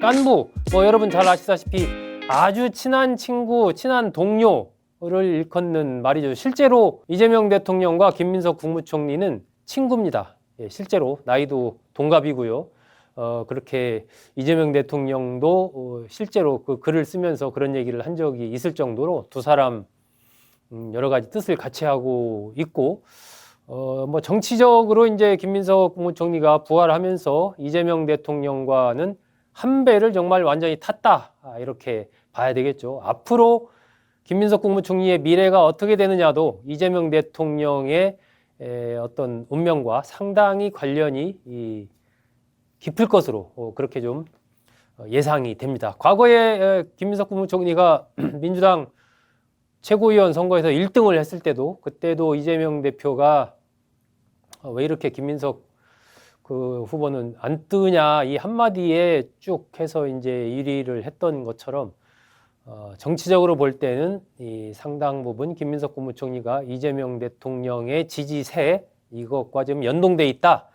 깐부, 여러분 잘 아시다시피 아주 친한 친구, 친한 동료를 일컫는 말이죠. 실제로 이재명 대통령과 김민석 국무총리는 친구입니다. 예, 실제로 나이도 동갑이고요. 그렇게 이재명 대통령도 실제로 그 글을 쓰면서 그런 얘기를 한 적이 있을 정도로 두 사람 여러 가지 뜻을 같이 하고 있고, 정치적으로 이제 김민석 국무총리가 부활하면서 이재명 대통령과는 한 배를 정말 완전히 탔다, 이렇게 봐야 되겠죠. 앞으로 김민석 국무총리의 미래가 어떻게 되느냐도 이재명 대통령의 어떤 운명과 상당히 관련이 깊을 것으로 그렇게 좀 예상이 됩니다. 과거에 김민석 국무총리가 민주당 최고위원 선거에서 1등을 했을 때도, 그때도 이재명 대표가 왜 이렇게 김민석 그 후보는 안 뜨냐, 이 한마디에 쭉 해서 이제 1위를 했던 것처럼 정치적으로 볼 때는 이 상당 부분 김민석 국무총리가 이재명 대통령의 지지세, 이것과 좀 연동돼 있다,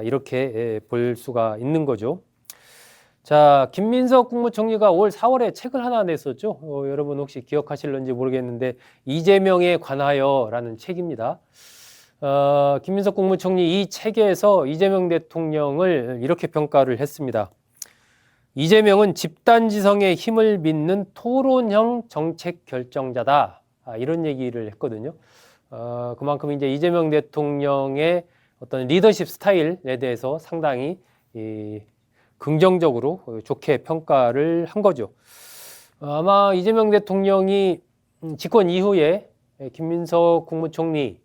이렇게 볼 수가 있는 거죠. 자, 김민석 국무총리가 올 4월에 책을 하나 냈었죠. 여러분 혹시 기억하실런지 모르겠는데 이재명에 관하여라는 책입니다. 김민석 국무총리 이 책에서 이재명 대통령을 이렇게 평가를 했습니다. 이재명은 집단지성의 힘을 믿는 토론형 정책 결정자다, 이런 얘기를 했거든요. 그만큼 이제 이재명 대통령의 어떤 리더십 스타일에 대해서 상당히 긍정적으로 좋게 평가를 한 거죠. 아마 이재명 대통령이 집권 이후에 김민석 국무총리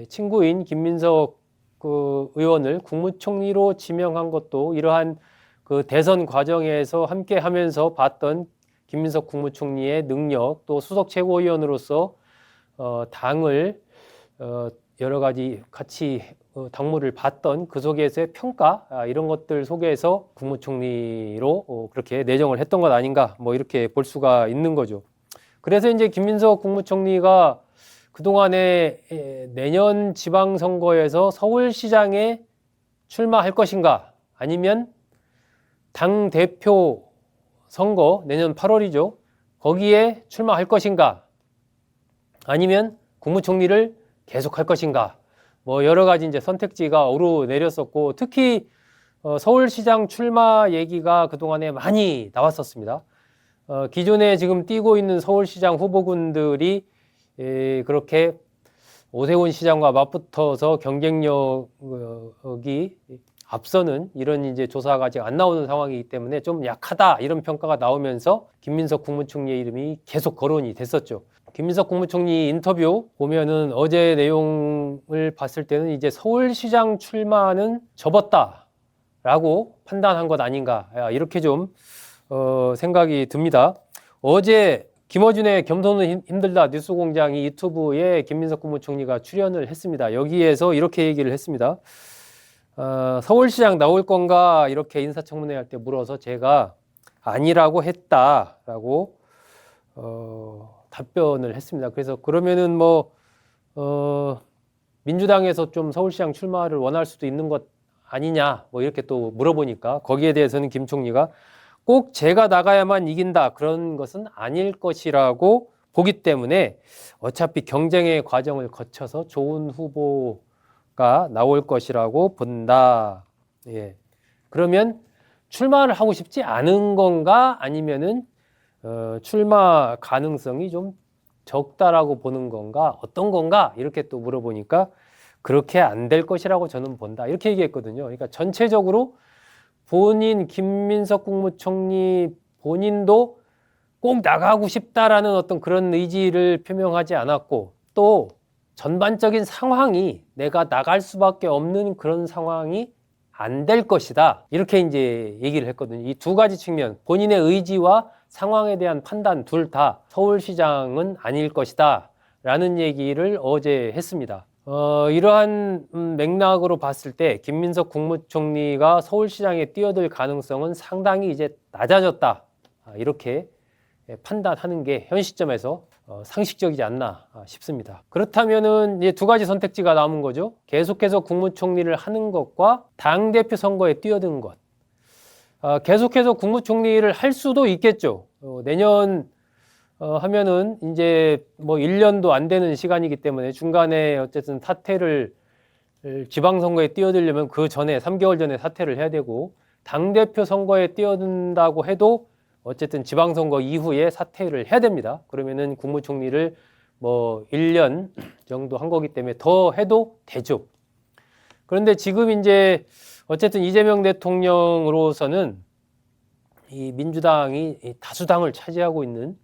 친구인 김민석 그 의원을 국무총리로 지명한 것도 이러한 그 대선 과정에서 함께 하면서 봤던 김민석 국무총리의 능력, 또 수석 최고위원으로서 당을 여러 가지 같이 당무를 봤던 그 속에서의 평가, 이런 것들 속에서 국무총리로 그렇게 내정을 했던 것 아닌가, 이렇게 볼 수가 있는 거죠. 그래서 이제 김민석 국무총리가 그동안에 내년 지방선거에서 서울시장에 출마할 것인가, 아니면 당대표 선거 내년 8월이죠. 거기에 출마할 것인가, 아니면 국무총리를 계속할 것인가, 여러 가지 이제 선택지가 오르내렸었고, 특히 서울시장 출마 얘기가 그동안에 많이 나왔었습니다. 기존에 지금 뛰고 있는 서울시장 후보군들이 그렇게 오세훈 시장과 맞붙어서 경쟁력이 앞서는 이런 이제 조사가 아직 안 나오는 상황이기 때문에 좀 약하다, 이런 평가가 나오면서 김민석 국무총리의 이름이 계속 거론이 됐었죠. 김민석 국무총리 인터뷰 보면은 어제 내용을 봤을 때는 이제 서울시장 출마는 접었다라고 판단한 것 아닌가, 이렇게 좀 생각이 듭니다. 어제 김어준의 겸손은 힘들다 뉴스공장이 유튜브에 김민석 국무총리가 출연을 했습니다. 여기에서 이렇게 얘기를 했습니다. 서울시장 나올 건가, 이렇게 인사청문회 할 때 물어서 제가 아니라고 했다라고 답변을 했습니다. 그래서 그러면은 민주당에서 좀 서울시장 출마를 원할 수도 있는 것 아니냐, 이렇게 또 물어보니까 거기에 대해서는 김 총리가 꼭 제가 나가야만 이긴다, 그런 것은 아닐 것이라고 보기 때문에 어차피 경쟁의 과정을 거쳐서 좋은 후보가 나올 것이라고 본다. 예. 그러면 출마를 하고 싶지 않은 건가, 아니면은 출마 가능성이 좀 적다라고 보는 건가, 어떤 건가, 이렇게 또 물어보니까 그렇게 안 될 것이라고 저는 본다, 이렇게 얘기했거든요. 그러니까 전체적으로 본인 김민석 국무총리 본인도 꼭 나가고 싶다라는 어떤 그런 의지를 표명하지 않았고, 또 전반적인 상황이 내가 나갈 수밖에 없는 그런 상황이 안 될 것이다, 이렇게 이제 얘기를 했거든요. 이 두 가지 측면, 본인의 의지와 상황에 대한 판단 둘 다 서울시장은 아닐 것이다 라는 얘기를 어제 했습니다. 이러한 맥락으로 봤을 때 김민석 국무총리가 서울시장에 뛰어들 가능성은 상당히 이제 낮아졌다, 이렇게 판단하는 게 현 시점에서 상식적이지 않나 싶습니다. 그렇다면은 이제 두 가지 선택지가 남은 거죠. 계속해서 국무총리를 하는 것과 당대표 선거에 뛰어든 것. 계속해서 국무총리를 할 수도 있겠죠. 내년 하면은 이제 뭐 1년도 안 되는 시간이기 때문에 중간에 어쨌든 사퇴를 지방선거에 뛰어들려면 그 전에 3개월 전에 사퇴를 해야 되고 당대표 선거에 뛰어든다고 해도 어쨌든 지방선거 이후에 사퇴를 해야 됩니다. 그러면은 국무총리를 뭐 1년 정도 한 거기 때문에 더 해도 되죠. 그런데 지금 이제 어쨌든 이재명 대통령으로서는 이 민주당이 다수당을 차지하고 있는,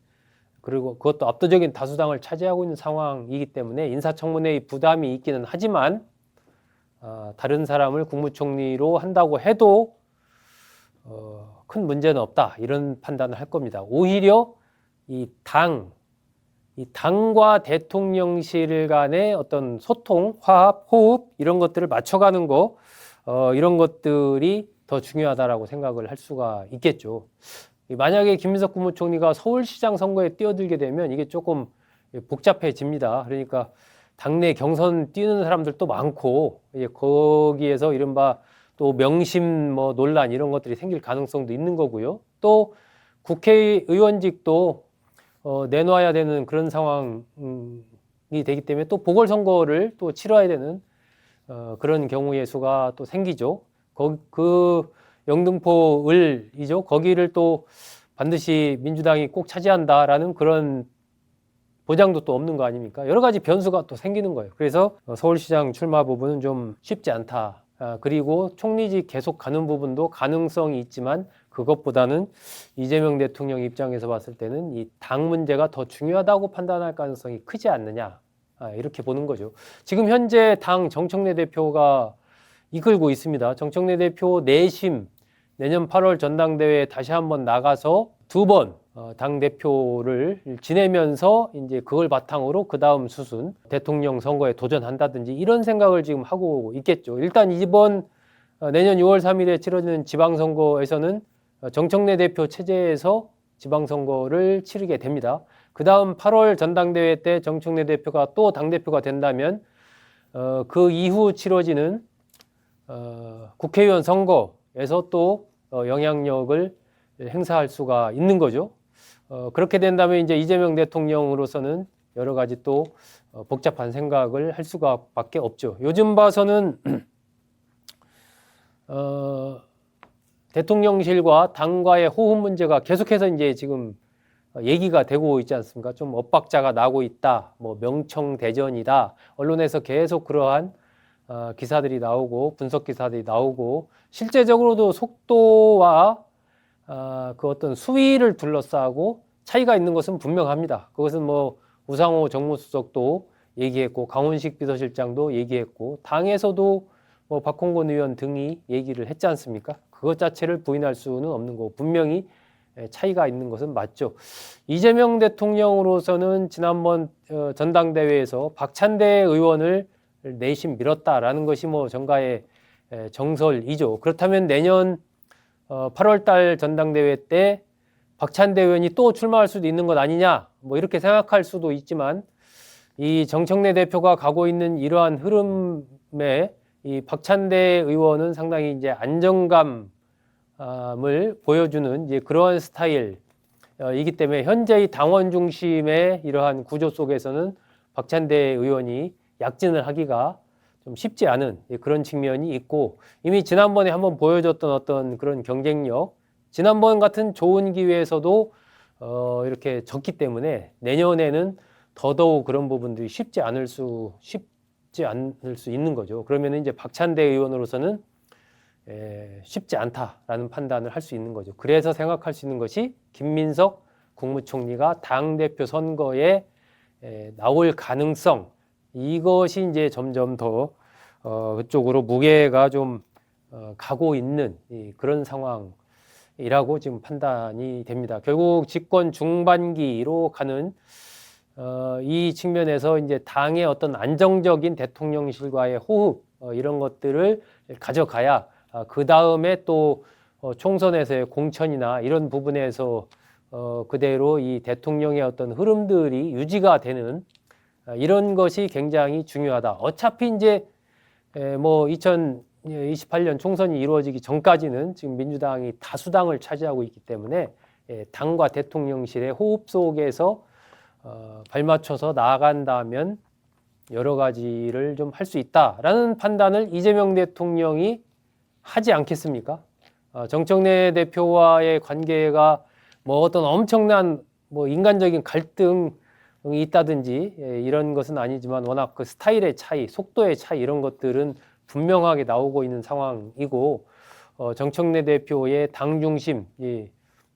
그리고 그것도 압도적인 다수당을 차지하고 있는 상황이기 때문에 인사청문회의 부담이 있기는 하지만 다른 사람을 국무총리로 한다고 해도 큰 문제는 없다, 이런 판단을 할 겁니다. 오히려 이 당과 대통령실 간의 어떤 소통, 화합, 호흡 이런 것들을 맞춰가는 거, 이런 것들이 더 중요하다라고 생각을 할 수가 있겠죠. 만약에 김민석 국무총리가 서울시장 선거에 뛰어들게 되면 이게 조금 복잡해집니다. 그러니까 당내 경선 뛰는 사람들도 많고 거기에서 이른바 또 명심 뭐 논란 이런 것들이 생길 가능성도 있는 거고요. 또 국회의원직도 내놔야 되는 그런 상황이 되기 때문에 또 보궐선거를 또 치러야 되는 그런 경우의 수가 또 생기죠. 그 영등포을이죠. 거기를 또 반드시 민주당이 꼭 차지한다라는 그런 보장도 또 없는 거 아닙니까? 여러 가지 변수가 또 생기는 거예요. 그래서 서울시장 출마 부분은 좀 쉽지 않다. 그리고 총리직 계속 가는 부분도 가능성이 있지만 그것보다는 이재명 대통령 입장에서 봤을 때는 이 당 문제가 더 중요하다고 판단할 가능성이 크지 않느냐, 이렇게 보는 거죠. 지금 현재 당 정청래 대표가 이끌고 있습니다. 정청래 대표 내심 내년 8월 전당대회에 다시 한번 나가서 2번 당 대표를 지내면서 이제 그걸 바탕으로 그 다음 수순 대통령 선거에 도전한다든지 이런 생각을 지금 하고 있겠죠. 일단 이번 내년 6월 3일에 치러지는 지방선거에서는 정청래 대표 체제에서 지방선거를 치르게 됩니다. 그 다음 8월 전당대회 때 정청래 대표가 또 당대표가 된다면 그 이후 치러지는 국회의원 선거에서 또 영향력을 행사할 수가 있는 거죠. 그렇게 된다면 이제 이재명 대통령으로서는 여러 가지 또 복잡한 생각을 할 수가 밖에 없죠. 요즘 봐서는 대통령실과 당과의 호흡 문제가 계속해서 이제 지금 얘기가 되고 있지 않습니까? 좀 엇박자가 나고 있다, 뭐 명청대전이다, 언론에서 계속 그러한 기사들이 나오고 분석 기사들이 나오고 실제적으로도 속도와 그 어떤 수위를 둘러싸고 차이가 있는 것은 분명합니다. 그것은 뭐 우상호 정무수석도 얘기했고 강훈식 비서실장도 얘기했고 당에서도 뭐 박홍근 의원 등이 얘기를 했지 않습니까? 그것 자체를 부인할 수는 없는 거고 분명히 차이가 있는 것은 맞죠. 이재명 대통령으로서는 지난번 전당대회에서 박찬대 의원을 내심 밀었다라는 것이 뭐 정가의 정설이죠. 그렇다면 내년 8월 달 전당대회 때 박찬대 의원이 또 출마할 수도 있는 것 아니냐, 뭐 이렇게 생각할 수도 있지만 이 정청래 대표가 가고 있는 이러한 흐름에 이 박찬대 의원은 상당히 이제 안정감을 보여주는 이제 그러한 스타일이기 때문에 현재의 당원 중심의 이러한 구조 속에서는 박찬대 의원이 약진을 하기가 좀 쉽지 않은 그런 측면이 있고 이미 지난번에 한번 보여줬던 어떤 그런 경쟁력, 지난번 같은 좋은 기회에서도 이렇게 졌기 때문에 내년에는 더더욱 그런 부분들이 쉽지 않을 수 있는 거죠. 그러면 이제 박찬대 의원으로서는 쉽지 않다라는 판단을 할 수 있는 거죠. 그래서 생각할 수 있는 것이 김민석 국무총리가 당대표 선거에 나올 가능성, 이것이 이제 점점 더 그쪽으로 무게가 좀 가고 있는 그런 상황이라고 지금 판단이 됩니다. 결국 집권 중반기로 가는 이 측면에서 이제 당의 어떤 안정적인 대통령실과의 호흡 이런 것들을 가져가야 그 다음에 또 총선에서의 공천이나 이런 부분에서 그대로 이 대통령의 어떤 흐름들이 유지가 되는 이런 것이 굉장히 중요하다. 어차피 이제 뭐 2028년 총선이 이루어지기 전까지는 지금 민주당이 다수당을 차지하고 있기 때문에 당과 대통령실의 호흡 속에서 발맞춰서 나아간다면 여러 가지를 좀 할 수 있다라는 판단을 이재명 대통령이 하지 않겠습니까? 정청래 대표와의 관계가 뭐 어떤 엄청난 뭐 인간적인 갈등이 있다든지 이런 것은 아니지만 워낙 그 스타일의 차이, 속도의 차이 이런 것들은 분명하게 나오고 있는 상황이고 정청래 대표의 당 중심,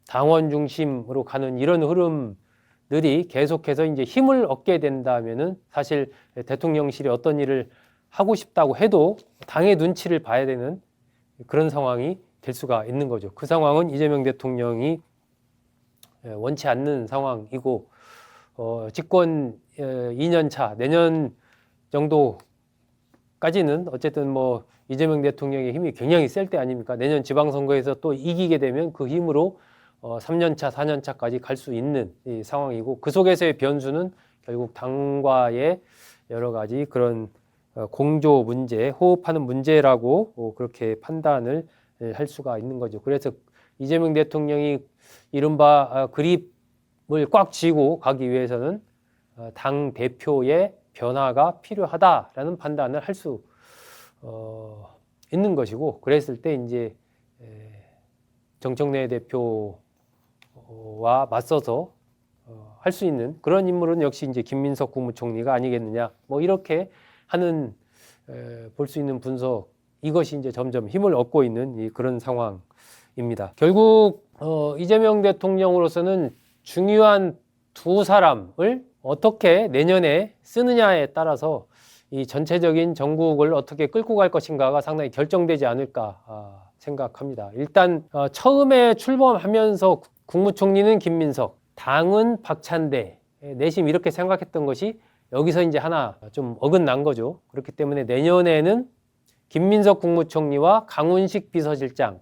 당원 중심으로 가는 이런 흐름들이 계속해서 이제 힘을 얻게 된다면은 사실 대통령실이 어떤 일을 하고 싶다고 해도 당의 눈치를 봐야 되는 그런 상황이 될 수가 있는 거죠. 그 상황은 이재명 대통령이 원치 않는 상황이고 집권 2년 차 내년 정도까지는 어쨌든 뭐 이재명 대통령의 힘이 굉장히 셀 때 아닙니까? 내년 지방선거에서 또 이기게 되면 그 힘으로 3년 차, 4년 차까지 갈 수 있는 이 상황이고 그 속에서의 변수는 결국 당과의 여러 가지 그런 공조 문제, 호흡하는 문제라고 그렇게 판단을 할 수가 있는 거죠. 그래서 이재명 대통령이 이른바 그립을 꽉 쥐고 가기 위해서는 당 대표의 변화가 필요하다라는 판단을 할 수 있는 것이고 그랬을 때 이제 정청래 대표와 맞서서 할 수 있는 그런 인물은 역시 이제 김민석 국무총리가 아니겠느냐 뭐 이렇게 하는 볼 수 있는 분석 이것이 이제 점점 힘을 얻고 있는 그런 상황입니다. 결국 이재명 대통령으로서는 중요한 두 사람을 어떻게 내년에 쓰느냐에 따라서 이 전체적인 전국을 어떻게 끌고 갈 것인가가 상당히 결정되지 않을까 생각합니다. 일단 처음에 출범하면서 국무총리는 김민석, 당은 박찬대, 내심 이렇게 생각했던 것이 여기서 이제 하나 좀 어긋난 거죠. 그렇기 때문에 내년에는 김민석 국무총리와 강훈식 비서실장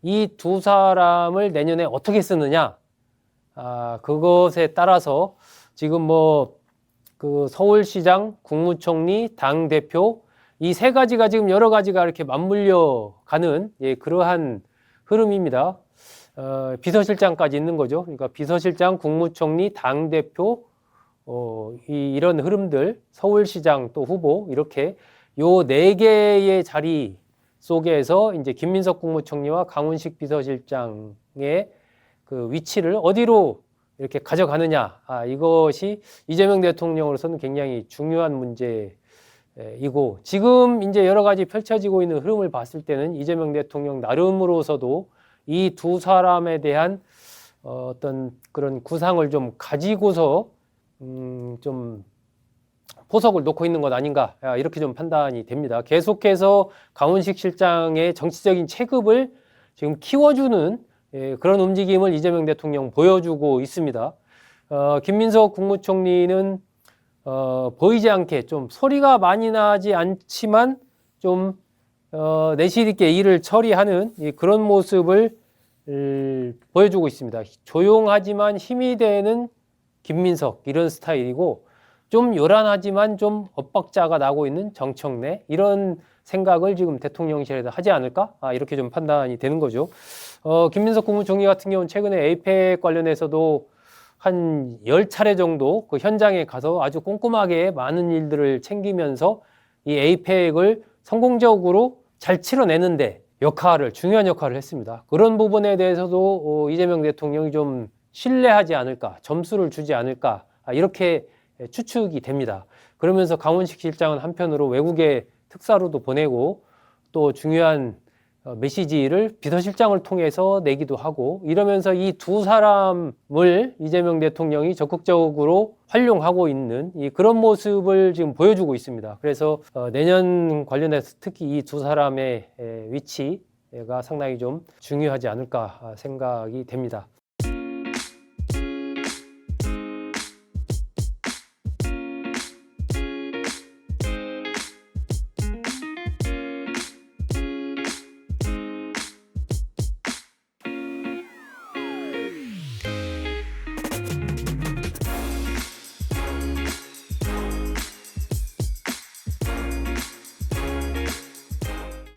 이 두 사람을 내년에 어떻게 쓰느냐 그것에 따라서 지금 뭐 그 서울시장, 국무총리, 당대표 이 세 가지가 지금 여러 가지가 이렇게 맞물려 가는 그러한 흐름입니다. 비서실장까지 있는 거죠. 그러니까 비서실장, 국무총리, 당대표 이런 흐름들, 서울시장 또 후보 이렇게 요 네 개의 자리 속에서 이제 김민석 국무총리와 강훈식 비서실장의 그 위치를 어디로 이렇게 가져가느냐 이것이 이재명 대통령으로서는 굉장히 중요한 문제이고 지금 이제 여러 가지 펼쳐지고 있는 흐름을 봤을 때는 이재명 대통령 나름으로서도 이 두 사람에 대한 어떤 그런 구상을 좀 가지고서 좀 포석을 놓고 있는 것 아닌가 이렇게 좀 판단이 됩니다. 계속해서 강훈식 실장의 정치적인 체급을 지금 키워주는 그런 움직임을 이재명 대통령 보여주고 있습니다. 김민석 국무총리는 보이지 않게 좀 소리가 많이 나지 않지만 좀 내실 있게 일을 처리하는 그런 모습을 보여주고 있습니다. 조용하지만 힘이 되는 김민석 이런 스타일이고 좀 요란하지만 좀 엇박자가 나고 있는 정청래 이런 생각을 지금 대통령실에서 하지 않을까 이렇게 좀 판단이 되는 거죠. 김민석 국무총리 같은 경우는 최근에 에이펙 관련해서도 한 10차례 정도 그 현장에 가서 아주 꼼꼼하게 많은 일들을 챙기면서 이 에이펙을 성공적으로 잘 치러내는데 중요한 역할을 했습니다. 그런 부분에 대해서도 이재명 대통령이 좀 신뢰하지 않을까, 점수를 주지 않을까 이렇게 추측이 됩니다. 그러면서 강훈식 실장은 한편으로 외국에 특사로도 보내고 또 중요한 메시지를 비서실장을 통해서 내기도 하고 이러면서 이 두 사람을 이재명 대통령이 적극적으로 활용하고 있는 그런 모습을 지금 보여주고 있습니다. 그래서 내년 관련해서 특히 이 두 사람의 위치가 상당히 좀 중요하지 않을까 생각이 됩니다.